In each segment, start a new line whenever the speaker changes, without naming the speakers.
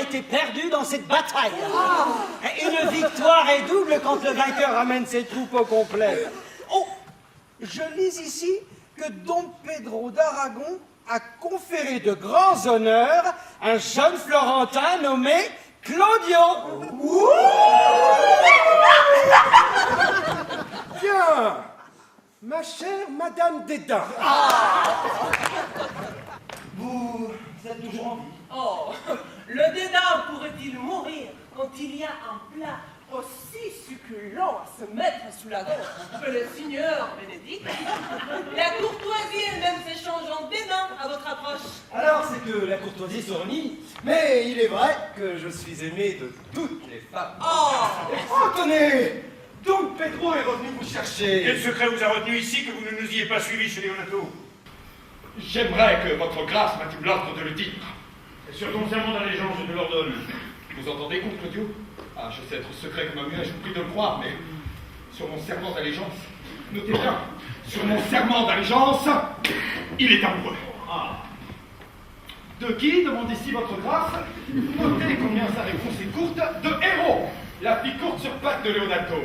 été perdu dans cette bataille. Une victoire est double quand le vainqueur ramène ses troupes au complet. Oh, je lis ici que Don Pedro d'Aragon a conféré de grands honneurs à un jeune Florentin nommé Claudio.
Bien, ma chère Madame Dédain.
Vous êtes toujours en vie?
Oh, le dédain pourrait-il mourir quand il y a un plat aussi succulent à se mettre sous la dent que le signor Bénédicte? La courtoisie elle-même s'échange en dédain à votre approche.
Alors c'est que la courtoisie se renie, mais il est vrai que je suis aimé de toutes les femmes.
Oh,
Tenez, donc Pedro est revenu vous chercher.
Quel secret vous a retenu ici que vous ne nous ayez pas suivis chez Leonato?
J'aimerais que votre grâce m'attît l'ordre de le dire. Et sur ton serment d'allégeance, je te l'ordonne. Vous entendez, comte Claudio? Ah, je sais être secret comme un muet, je vous prie de le croire, mais sur mon serment d'allégeance, notez bien, sur mon serment d'allégeance, il est amoureux. De qui demande ici votre grâce? Notez combien sa réponse est courte, de Héros, la fille courte sur pattes de Leonato.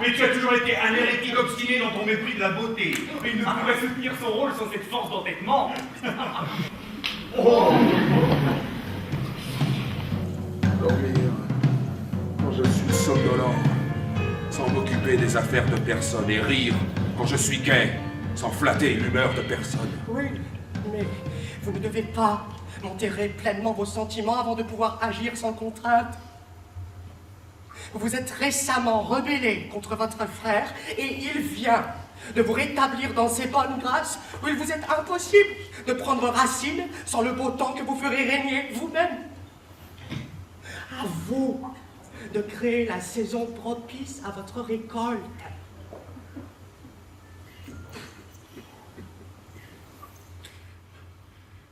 Mais tu as toujours été un hérétique obstiné dans ton mépris de la beauté. Mais il ne pourrait soutenir son rôle sans cette force d'entêtement.
Dormir quand je suis somnolent, sans m'occuper des affaires de personne, et rire quand je suis gai, sans flatter l'humeur de personne.
Oui, mais vous ne devez pas enterrer pleinement vos sentiments avant de pouvoir agir sans contrainte. Vous êtes récemment rebellé contre votre frère et il vient de vous rétablir dans ses bonnes grâces où il vous est impossible de prendre racine sans le beau temps que vous ferez régner vous-même. À vous de créer la saison propice à votre récolte.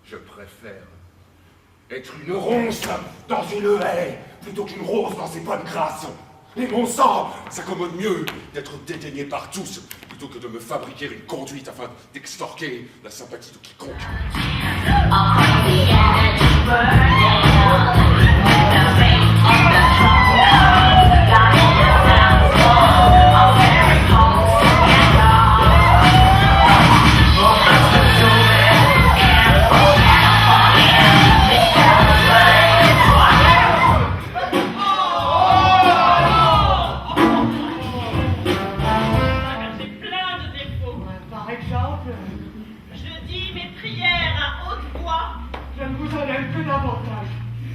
Je préfère être une ronce dans une haie plutôt qu'une rose dans ses bonnes grâces. Et mon sang s'accommode mieux d'être dédaigné par tous plutôt que de me fabriquer une conduite afin d'extorquer la sympathie de quiconque.
je dis mes prières à haute voix.
Je ne vous en aime que davantage.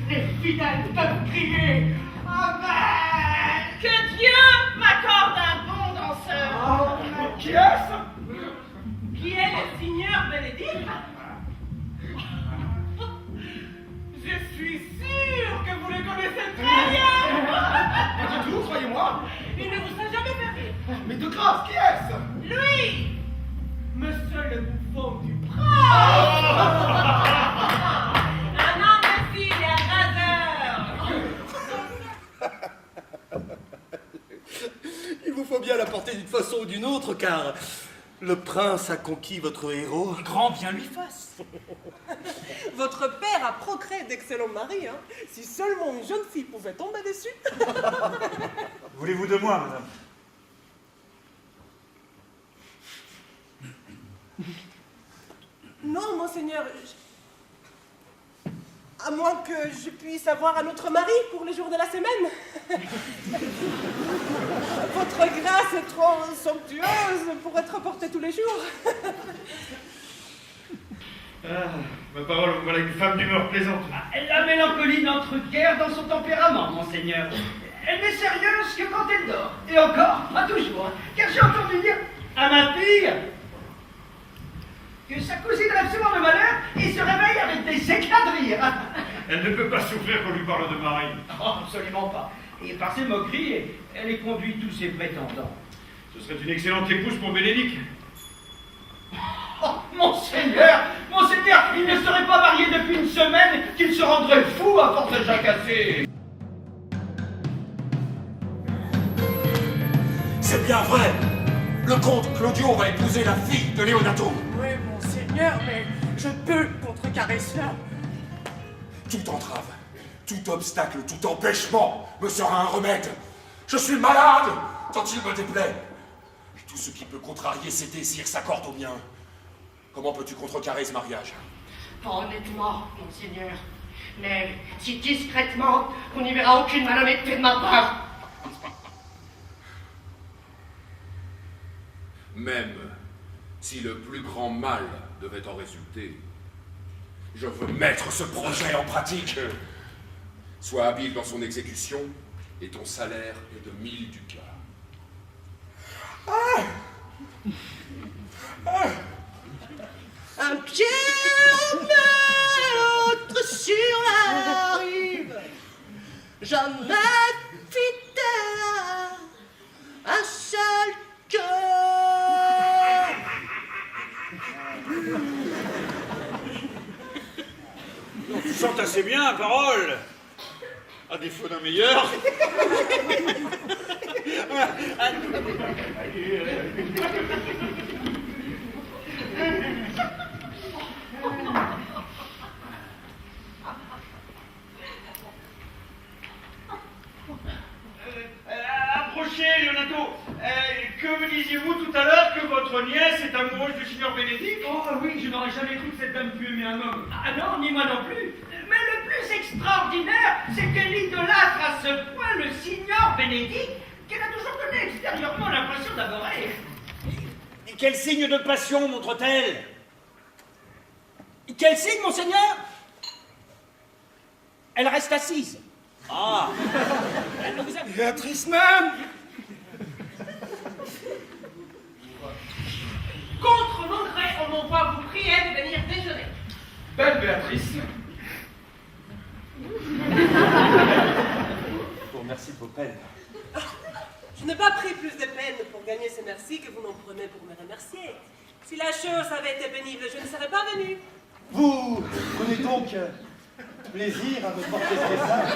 Les fidèles peuvent crier Amen.
Que Dieu m'accorde un bon danseur.
Qui est-ce?
Qui est le signor Bénédicte? Je suis sûre que vous le connaissez très bien.
Pas du tout, croyez-moi.
Il ne vous a jamais fait rire.
Mais de grâce, qui est-ce?
Lui, monsieur le bouffon du prince. Un imbécile et un raseur.
Il vous faut bien l'apporter d'une façon ou d'une autre, car le prince a conquis votre héros.
Grand bien lui fasse.
Votre père a procréé d'excellents maris, hein. Si seulement une jeune fille pouvait tomber dessus.
Voulez-vous de moi, madame?
Non, monseigneur. À moins que je puisse avoir un autre mari pour les jours de la semaine. Votre grâce est trop somptueuse pour être portée tous les jours.
Ma parole, voilà une femme d'humeur plaisante.
La mélancolie n'entre guère dans son tempérament, monseigneur. Elle n'est sérieuse que quand elle dort. Et encore, pas toujours. Car j'ai entendu dire à ma fille que sa cousine rêve souvent de malheur et se réveille avec des éclats de rire.
Elle ne peut pas souffrir qu'on lui parle de mari.
Oh, absolument pas. Et par ses moqueries, elle est conduit tous ses prétendants.
Ce serait une excellente épouse pour Bénédicte.
Oh, monseigneur, il ne serait pas marié depuis une semaine qu'il se rendrait fou à force de jacasser.
C'est bien vrai. Le comte Claudio va épouser la fille de Leonato.
Oui, monseigneur, mais je peux contrecarrer cela.
Toute entrave, tout obstacle, tout empêchement me sera un remède. Je suis malade tant il me déplaît. Et tout ce qui peut contrarier ses désirs s'accorde au mien. Comment peux-tu contrecarrer ce mariage?
Honnêtement, monseigneur, mais si discrètement qu'on n'y verra aucune malhonnêteté de ma part.
Même si le plus grand mal devait en résulter, je veux mettre ce projet en pratique. Sois habile dans son exécution, et ton salaire est de 1000 ducats.
Un pied en mer, l'autre sur la rive. Jamais fidèle à un seul cœur.
Tu chantes assez bien, parole. À défaut d'un meilleur. Approchez, Leonardo. Que me disiez-vous tout à l'heure que votre nièce est amoureuse du signor Bénédicte?
Oh oui, je n'aurais jamais cru que cette dame pût aimer un homme. Ah non, ni moi non plus. Mais le plus extraordinaire, c'est qu'elle idolâtre à ce point le signor Bénédicte qu'elle a toujours donné extérieurement l'impression d'adorer.
Et quel signe de passion montre-t-elle? Quel signe, monseigneur? Elle reste assise. Ah. Elle ne vous a...
Béatrice même.
Contre mon gré, on m'envoie vous prier de venir déjeuner.
Belle Béatrice.
Je vous remercie de vos peines.
Je n'ai pas pris plus de peine pour gagner ces merci que vous n'en prenez pour me remercier. Si la chose avait été pénible, je ne serais pas venue.
Vous prenez donc plaisir à me porter ce message.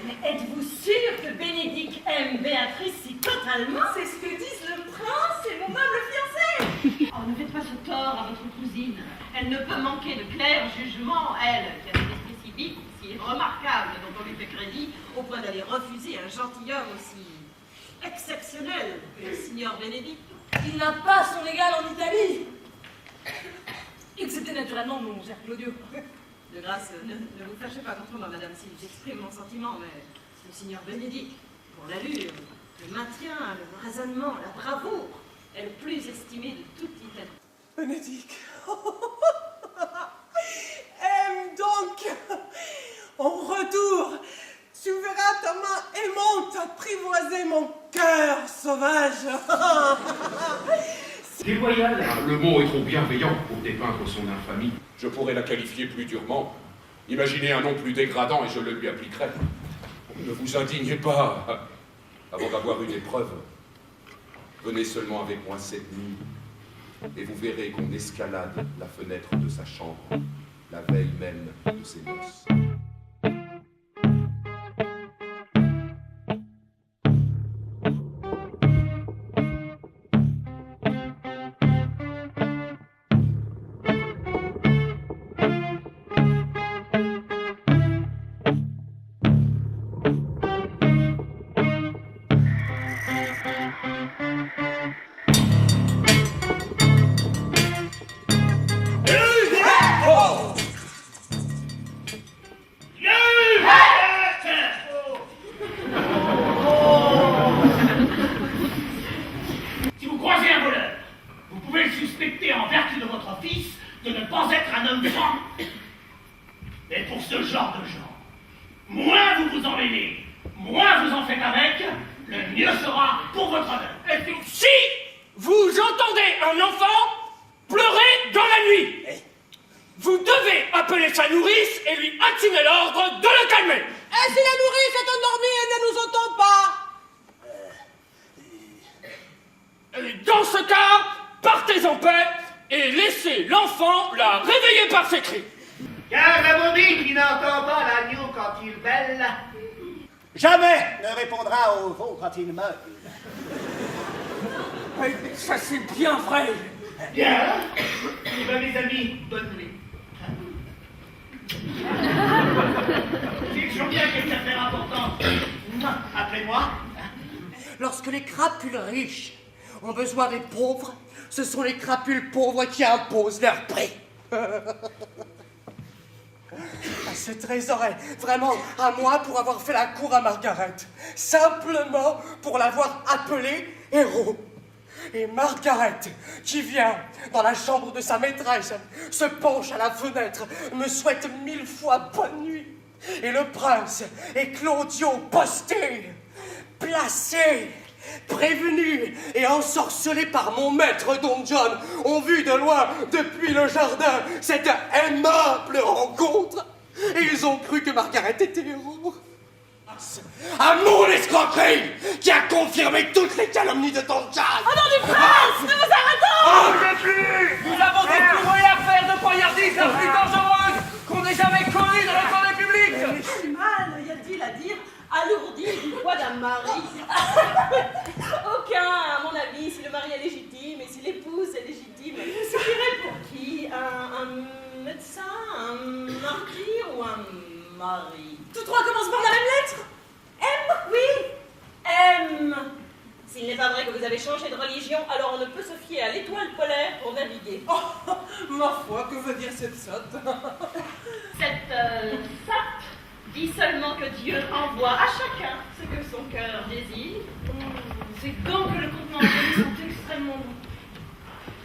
Mais êtes-vous sûr que Bénédicte aime Béatrice si totalement?
C'est ce que disent le prince et mon noble fiancé.
Oh, ne faites pas ce tort à votre cousine. Elle ne peut manquer de clair jugement, elle, qui a un esprit si vif, si remarquable, dont on lui fait crédit, au point d'aller refuser un gentilhomme aussi exceptionnel que le signor Bénédicte.
Il n'a pas son égal en Italie. Excepté naturellement mon cher Claudio.
De grâce, ne vous fâchez pas contre moi, madame, si j'exprime mon sentiment, mais le signor Bénédicte, pour l'allure, le maintien, le raisonnement, la bravoure, est le plus estimé de toute l'Italie.
Bénédicte. Aime donc. En retour, tu verras ta main aimante apprivoiser mon cœur sauvage.
Déloyal.
Le mot est trop bienveillant pour dépeindre son infamie. Je pourrais la qualifier plus durement. Imaginez un nom plus dégradant et je le lui appliquerai. Ne vous indignez pas avant d'avoir une épreuve. Venez seulement avec moi cette nuit et vous verrez qu'on escalade la fenêtre de sa chambre, la veille même de ses noces.
Si vous croisez un voleur, vous pouvez le suspecter en vertu de votre fils de ne pas être un homme franc. Mais pour ce genre de gens, moins vous vous en mêlez, moins vous en faites avec, le mieux sera pour votre honneur. Et puis,
Si vous entendez un enfant pleurer dans la nuit, vous devez appeler sa nourrice et lui intimer l'ordre de le calmer.
Et si la nourrice est endormie et ne nous entend pas?
Et dans ce cas, partez en paix et laissez l'enfant la réveiller par ses cris.
car la maudite qui n'entend pas l'agneau quand il bêle,
Jamais ne répondra au veau quand il meurt.
Ça c'est bien vrai.
bien. Eh bien, mes amis, bonne nuit.
Lorsque les crapules riches ont besoin des pauvres, ce sont les crapules pauvres qui imposent leur prix. Ce trésor est vraiment à moi pour avoir fait la cour à Margaret. Simplement pour l'avoir appelé héros. Et Margaret, qui vient dans la chambre de sa maîtresse, se penche à la fenêtre, me souhaite 1000 fois bonne nuit. Et le prince et Claudio postés, placés, prévenus et ensorcelés par mon maître Don John, ont vu de loin, depuis le jardin, cette aimable rencontre. Et ils ont cru que Margaret était héros. À mon escroquerie qui a confirmé toutes les calomnies de Don John.
Oh non, du prince! Nous vous arrêtons!
Oh, vous êtes lui!
Nous avons découvert l'affaire de poignardise la plus dangereuse qu'on ait jamais connue dans le temps public.
Mais si mal y a-t-il à dire alourdi du poids d'un mari? Aucun, à mon avis, si le mari est légitime et si l'épouse est légitime. Suffirait pour qui? Un médecin, un marquis ou un mari?
Tous trois commencent par la même lettre?
M, oui, M. S'il n'est pas vrai que vous avez changé de religion, alors on ne peut se fier à l'étoile polaire pour naviguer.
Oh, ma foi, que veut dire cette sotte?
Cette sotte dit seulement que Dieu envoie à chacun ce que son cœur désire.
C'est donc que le contenant sont extrêmement doux.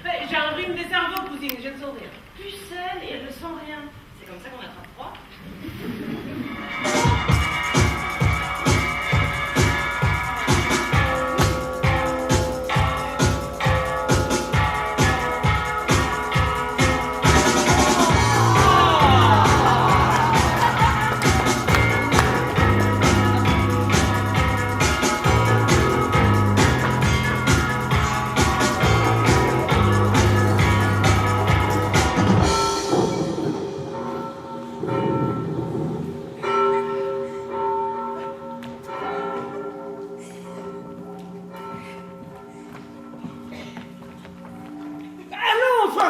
Mais j'ai un rhume des cerveaux, cousine, je ne sens rien.
Pucelle et elle ne sent rien. C'est comme ça qu'on attrape froid.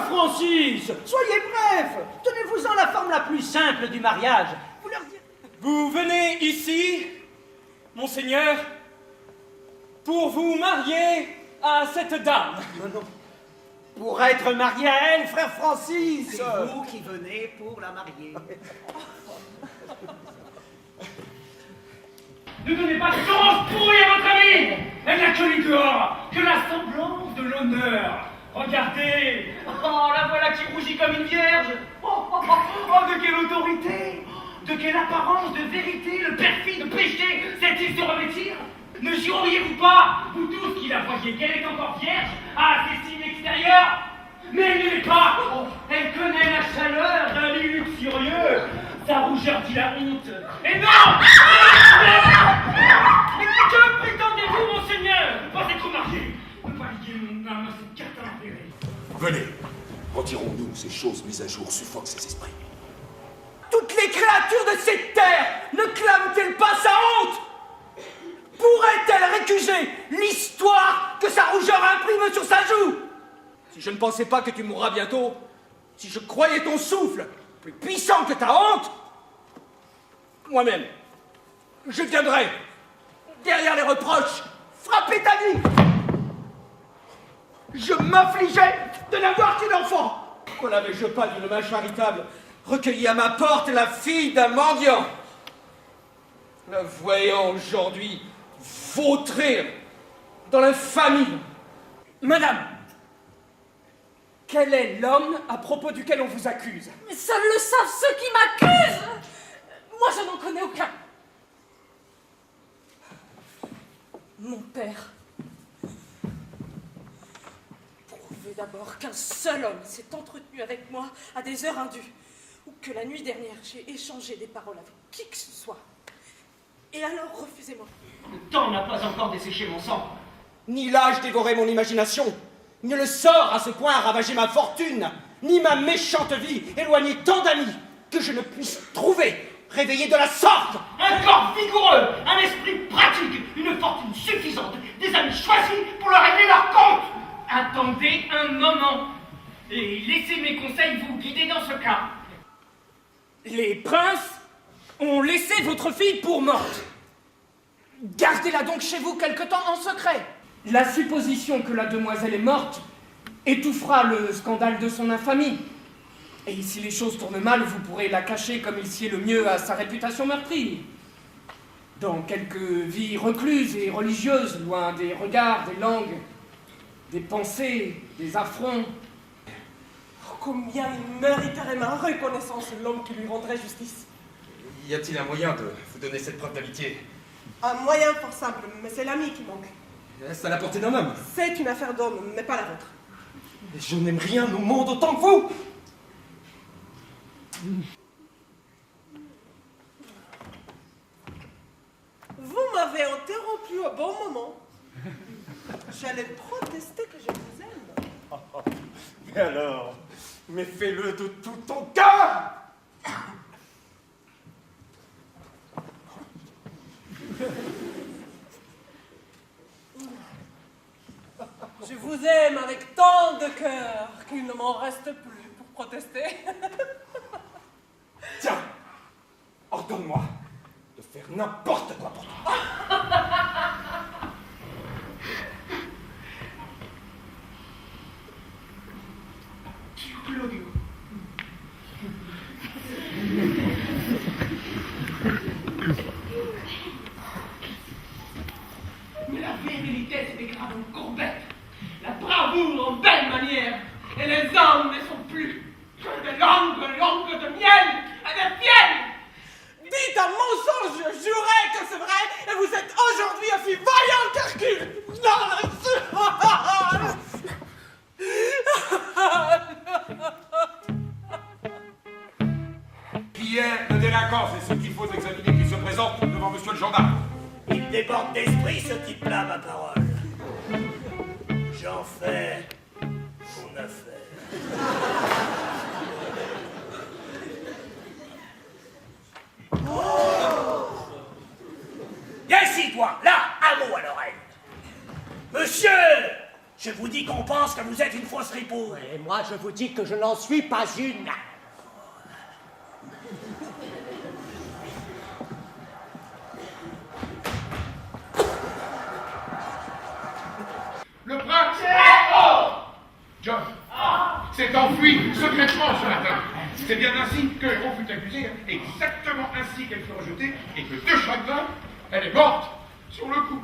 Francis, soyez bref. Tenez-vous-en la forme la plus simple du mariage. Vous leur direz...
Vous venez ici, monseigneur, pour vous marier à cette dame.
Non. Pour être marié à elle, frère Francis.
C'est vous qui venez pour la marier.
Ne donnez pas de chance pourrie à votre amie. Elle n'a que les dehors, que la semblance de l'honneur. Regardez! Oh, la voilà qui rougit comme une vierge! Oh, de quelle autorité! De quelle apparence de vérité le perfide péché sait-il se revêtir? Ne jureriez-vous pas, vous tous qui la voyez, qu'elle est encore vierge à ses signes extérieurs? Mais elle ne l'est pas! Elle connaît la chaleur d'un lit luxurieux! Sa rougeur dit la honte! Et non! Mais que prétendez-vous, monseigneur? Ne pas être marié! Ne pas lier mon âme à cette carte impérée!
Venez, retirons-nous, ces choses mises à jour suffoquent ces esprits.
Toutes les créatures de cette terre ne clament-elles pas sa honte? Pourrait-elle récuser l'histoire que sa rougeur imprime sur sa joue? Si je ne pensais pas que tu mourras bientôt, si je croyais ton souffle plus puissant que ta honte, moi-même, je viendrai, derrière les reproches, frapper ta vie. Je m'affligeais de n'avoir qu'une enfant. Pourquoi n'avais-je pas d'une main charitable recueilli à ma porte la fille d'un mendiant? La voyant aujourd'hui vautrir dans l'infamie.
Madame, quel est l'homme à propos duquel on vous accuse?
Mais seuls le savent ceux qui m'accusent! Moi, je n'en connais aucun. Mon père. Prouvez d'abord qu'un seul homme s'est entretenu avec moi à des heures indues, ou que la nuit dernière j'ai échangé des paroles avec qui que ce soit. Et alors refusez-moi.
Le temps n'a pas encore desséché mon sang.
Ni l'âge dévorait mon imagination, ni le sort à ce point ravager ma fortune, ni ma méchante vie éloigner tant d'amis que je ne puisse trouver réveillés de la sorte.
Un corps vigoureux, un esprit pratique, une fortune suffisante, des amis choisis pour leur régler leur compte. Attendez un moment et laissez mes conseils vous guider dans ce cas.
Les princes ont laissé votre fille pour morte.
Gardez-la donc chez vous quelque temps en secret. La supposition que la demoiselle est morte étouffera le scandale de son infamie. Et si les choses tournent mal, vous pourrez la cacher comme il sied le mieux à sa réputation meurtrie. Dans quelques vies recluses et religieuses, loin des regards, des langues, des pensées, des affronts.
Oh, combien il mériterait ma reconnaissance, l'homme qui lui rendrait justice.
Y a-t-il un moyen de vous donner cette preuve d'amitié?
Un moyen fort simple, mais c'est l'ami qui manque.
Est-ce à la portée d'un homme?
C'est une affaire d'homme, mais pas la vôtre.
Et je n'aime rien au monde autant que vous!
Vous m'avez interrompu au bon moment. J'allais protester que je vous aime.
Mais alors, mais fais-le de tout ton cœur!
Je vous aime avec tant de cœur qu'il ne m'en reste plus pour protester.
Tiens, ordonne-moi de faire n'importe quoi pour toi.
Claudio. Mais la virilité se dégrade en courbette, la bravoure en belle manière, et les hommes ne sont plus que des langues de miel et de fiel.
Dites un mensonge, je jurais que c'est vrai, et vous êtes aujourd'hui aussi vaillant qu'Hercule.
Qui est le délinquant? C'est ce qu'il faut examiner qui se présente devant monsieur le gendarme.
Il déborde d'esprit, ce type-là, ma parole. J'en fais mon affaire. Viens ici, toi, là, un mot à l'oreille. Monsieur, je vous dis qu'on pense que vous êtes une fausse ripoule.
Et moi, je vous dis que je n'en suis pas une.
Le prince John s'est enfui secrètement ce matin. C'est bien ainsi que Héron fut accusé, exactement ainsi qu'elle fut rejetée, et que de chagrin, elle est morte sur le coup.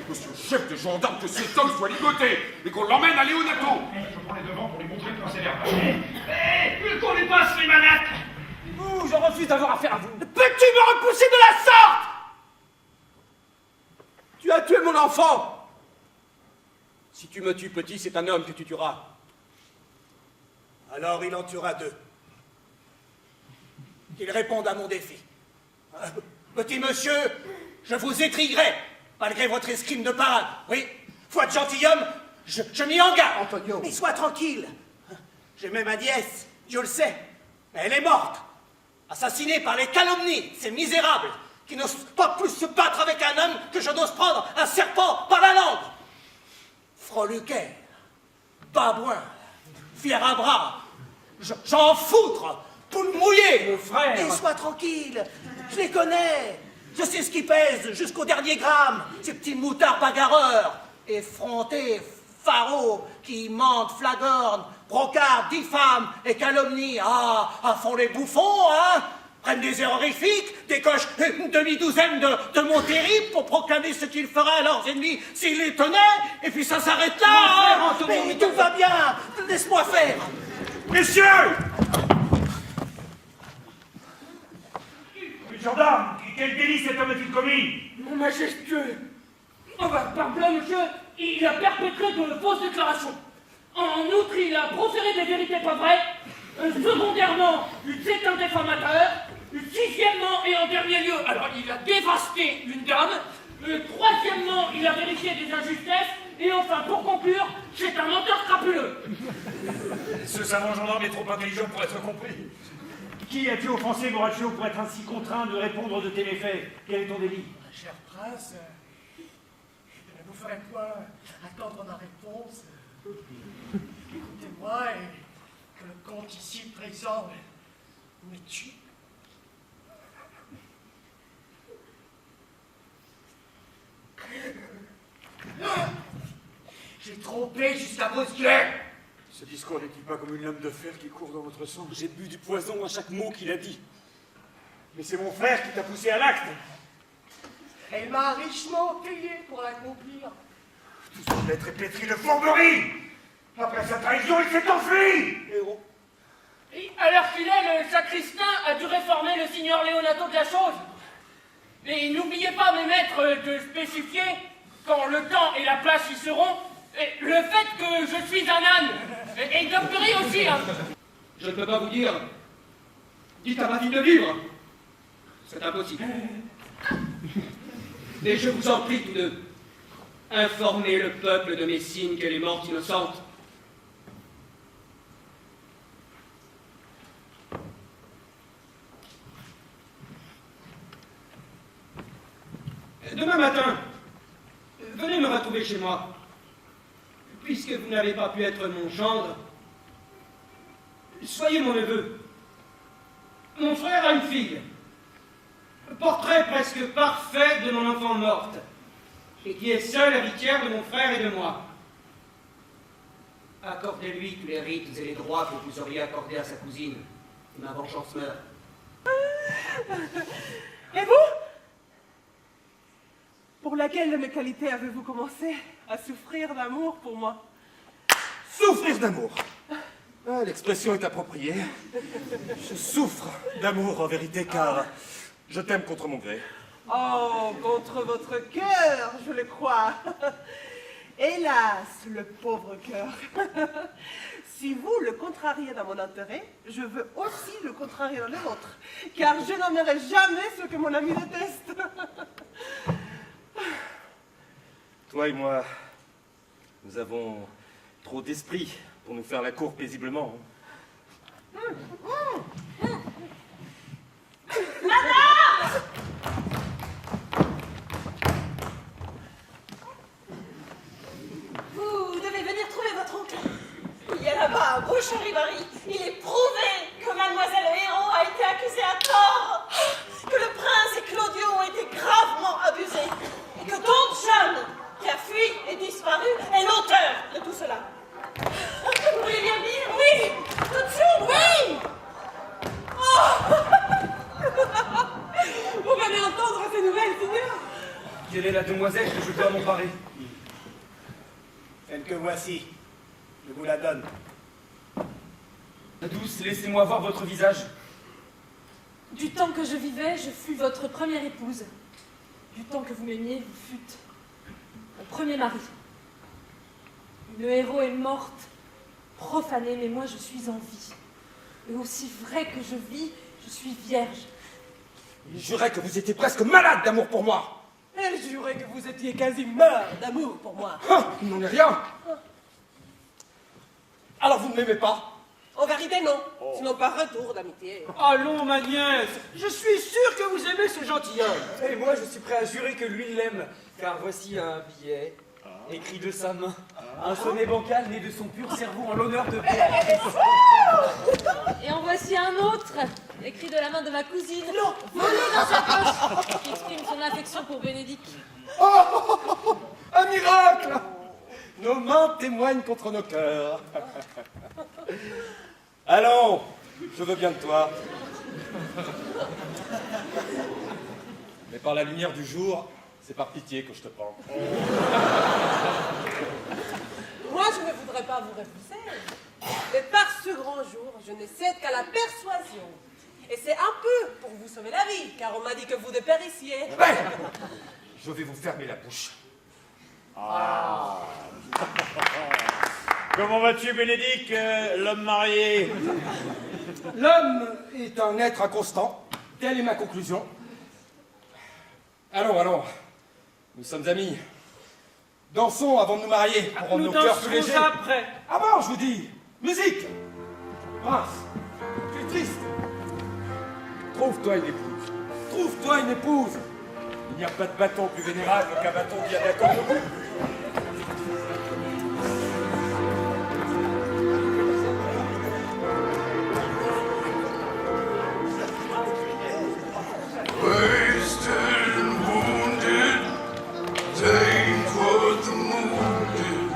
Monsieur le chef de gendarme, que cet homme soit ligoté et qu'on l'emmène à Léonato.
Je prends les devants pour lui montrer comment c'est l'air.
Qu'on lui passe les manates.
Vous, je refuse d'avoir affaire à vous.
Peux-tu me repousser de la sorte? Tu as tué mon enfant. Si tu me tues petit, c'est un homme que tu tueras. Alors il en tuera deux. Qu'il réponde à mon défi. Petit monsieur, je vous étrillerai, malgré votre escrime de parade. Oui, foi de gentilhomme, je m'y engage.
Antonio.
Mais sois tranquille. J'aimais ma nièce, je le sais. Mais elle est morte. Assassinée par les calomnies, ces misérables, qui n'osent pas plus se battre avec un homme que je n'ose prendre un serpent par la langue. Froluquet, babouin, fier à bras, j'en foutre, poule mouillée.
Mon frère.
Et sois tranquille, je les connais. Je sais ce qui pèse jusqu'au dernier gramme, ces petits moutards bagarreurs, effrontés, faraos, qui mentent, flagornent, brocardent, diffament et calomnient. Ah, font les bouffons, hein? Prennent des airs horrifiques, décochent une demi-douzaine de mots terribles pour proclamer ce qu'ils feraient à leurs ennemis s'ils les tenaient, et puis ça s'arrête là, hein? Mais tout va bien, laisse-moi faire.
Messieurs! Gendarme, quel délit cet homme a-t-il commis?
Mon majestueux. Oh bah, pardon, monsieur, il a perpétré de fausses déclarations. En outre, il a proféré des vérités pas vraies. Secondairement, il s'est un défamateur. Sixièmement, et en dernier lieu, alors il a dévasté une dame. Troisièmement, il a vérifié des injustices. Et enfin, pour conclure, c'est un menteur crapuleux.
Ce savant gendarme est trop intelligent pour être compris. Qui as-tu offensé, Borachio, pour être ainsi contraint de répondre de tes méfaits? Quel est ton délit?
Cher prince, je ne vous ferai point attendre ma réponse. Écoutez-moi et que le comte ici présent me tue.
tromper jusqu'à brusquer.
Ce discours n'est-il pas comme une lame de fer qui court dans votre sang? J'ai bu du poison à chaque mot qu'il a dit. Mais c'est mon frère qui t'a poussé à l'acte.
Elle m'a richement payé pour l'accomplir.
Tout son être est pétri de fourberie. Après sa trahison, il s'est enfui.
Héros.
Et à l'heure qu'il est, le sacristain a dû réformer le signor Leonato de la chose. Mais n'oubliez pas, mes maîtres, de spécifier, quand le temps et la place y seront, le fait que je suis un âne. Et Doctery aussi, hein.
Je ne peux pas vous dire. Dites à ma fille de vivre. C'est impossible. Mais je vous en prie tous deux, informez le peuple de mes signes qu'elle est morte innocente. Demain matin, venez me retrouver chez moi. Puisque vous n'avez pas pu être mon gendre, soyez mon neveu. Mon frère a une fille. Portrait presque parfait de mon enfant morte, et qui est seule héritière de mon frère et de moi. Accordez-lui tous les rites et les droits que vous auriez accordés à sa cousine, et ma vengeance meurt.
Et vous? Pour laquelle de mes qualités avez-vous commencé à souffrir d'amour pour moi?
Souffrir d'amour. Ah, l'expression est appropriée. Je souffre d'amour en vérité, car je t'aime contre mon gré.
Oh, contre votre cœur, je le crois. Hélas, le pauvre cœur. Si vous le contrariez dans mon intérêt, je veux aussi le contrarier dans le vôtre, car je n'aimerai jamais ce que mon ami déteste.
Toi et moi, nous avons trop d'esprit pour nous faire la cour paisiblement.
Madame! Vous devez venir trouver votre oncle. Il y a là-bas un beau charivari. Il est prouvé que Mademoiselle Héros a été accusée à tort, que le prince et Claudio ont été gravement abusés, et que Don John, qui a fui et disparu, est l'auteur de tout cela. Vous voulez bien dire? Oui! Tout de suite, oui! Oh!
Vous venez entendre ces nouvelles, Seigneur?
Quelle est la demoiselle que je dois m'emparer?
Celle que voici. Je vous la donne.
Douce, laissez-moi voir votre visage.
Du temps que je vivais, je fus votre première épouse. Du temps que vous m'aimiez, vous fûtes mon premier mari. Le héros est morte, profanée, mais moi je suis en vie. Et aussi vrai que je vis, je suis vierge.
Il jurait que vous étiez presque malade d'amour pour moi.
Elle jurait que vous étiez quasi mort d'amour pour moi.
Ah, il n'en est rien. Alors vous ne m'aimez pas?
En vérité, non. Sinon, par retour d'amitié.
Allons, ma nièce, je suis sûr que vous aimez ce gentilhomme. Et moi, je suis prêt à jurer que lui l'aime, car voici un billet, écrit de sa main, un sonnet bancal né de son pur cerveau en l'honneur de Béatrice.
Et en voici un autre, écrit de la main de ma cousine, volé dans sa poche, qui exprime son affection pour Bénédicte.
Oh, un miracle! Nos mains témoignent contre nos cœurs. Allons, je veux bien de toi. Mais par la lumière du jour, c'est par pitié que je te prends.
Moi, je ne voudrais pas vous refuser. Mais par ce grand jour, je ne cède qu'à la persuasion. Et c'est un peu pour vous sauver la vie, car on m'a dit que vous dépérissiez.
Ouais. Je vais vous fermer la bouche. Ah. Comment vas-tu, Bénédicte, l'homme marié? L'homme est un être inconstant. Telle est ma conclusion. Allons, allons. Nous sommes amis. Dansons avant de nous marier pour rendre nos cœurs plus légers.
Après.
Ah bon, je vous dis. Musique. Prince, tu es triste. Trouve-toi une épouse. Trouve-toi une épouse. Il n'y a pas de bâton plus vénérable qu'un bâton qui a d'accord debout.
Wasted and wounded, taking what the moon did.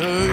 Ne